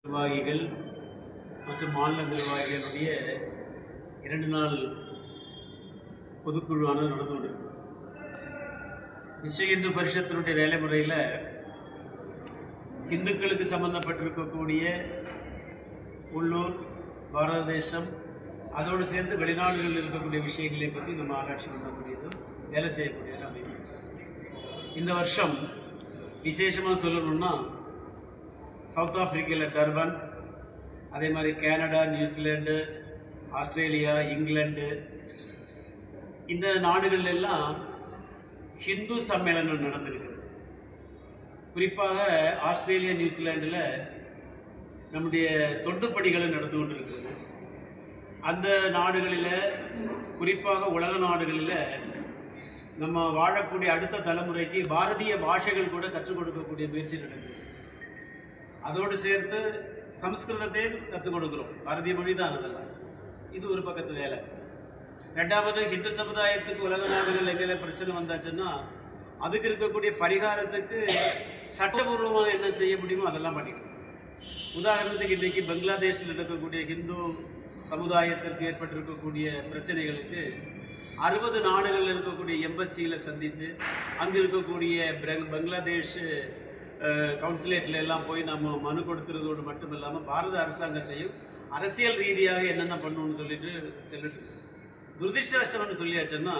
நிர்வாகிகள் மற்றும் மாநில நிர்வாகிகளுடைய 2 நாள் பொதுக்குழுவான நடந்து கொண்டிருக்கு. விஸ்வ இந்து பரிஷத்தினுடைய வேலை முறையில் இந்துக்களுக்கு சம்பந்தப்பட்டிருக்கக்கூடிய உள்ளூர், பாரத தேசம், அதோடு சேர்ந்து வெளிநாடுகளில் இருக்கக்கூடிய விஷயங்களை பற்றி நம்ம ஆராய்ச்சி பண்ணக்கூடியதும் வேலை செய்யக்கூடியது அமைப்பு. இந்த வருஷம் விசேஷமாக சொல்லணும்னா சவுத் ஆஃப்ரிக்காவில் டர்பன், அதே மாதிரி கனடா, நியூசிலாண்டு, ஆஸ்திரேலியா, இங்கிலாந்து, இந்த நாடுகள் எல்லாம் ஹிந்து சம்மேளனம் நடந்திருக்கிறது. குறிப்பாக ஆஸ்திரேலியா, நியூசிலாண்டில் நம்முடைய தொண்டுப்பணிகளும் நடந்து கொண்டிருக்கிறது. அந்த நாடுகளில், குறிப்பாக உலக நாடுகளில் நம்ம வாழக்கூடிய அடுத்த தலைமுறைக்கு பாரதிய பாஷைகள் கூட கற்றுக் கொடுக்கக்கூடிய முயற்சி நடக்குது. அதோடு சேர்த்து சம்ஸ்கிருதத்தையும் கற்றுக் கொடுக்குறோம். பாரதிய மொழி தான் அதெல்லாம். இது ஒரு பக்கத்து வேலை. ரெண்டாவது, ஹிந்து சமுதாயத்துக்கு உலக நாடுகள் எங்கெல்லாம் பிரச்சனை வந்தாச்சுன்னா அதுக்கு இருக்கக்கூடிய பரிகாரத்துக்கு சட்டபூர்வமாக என்ன செய்ய முடியுமோ அதெல்லாம் பண்ணிக்கணும். உதாரணத்துக்கு இன்றைக்கி பங்களாதேஷில் இருக்கக்கூடிய ஹிந்து சமுதாயத்திற்கு ஏற்பட்டிருக்கக்கூடிய பிரச்சனைகளுக்கு 60 நாடுகளில் இருக்கக்கூடிய எம்பசியில் சந்தித்து அங்கே இருக்கக்கூடிய பங்களாதேஷ் கவுன்சிலேட்டில் எல்லாம் போய் நம்ம மனு கொடுத்துறதோடு மட்டும் இல்லாமல் பாரத அரசாங்கத்தையும் அரசியல் ரீதியாக என்னென்ன பண்ணணும்னு சொல்லிட்டு செல்லிட்டு துரதிருஷ்டவசம்னு சொல்லியாச்சுன்னா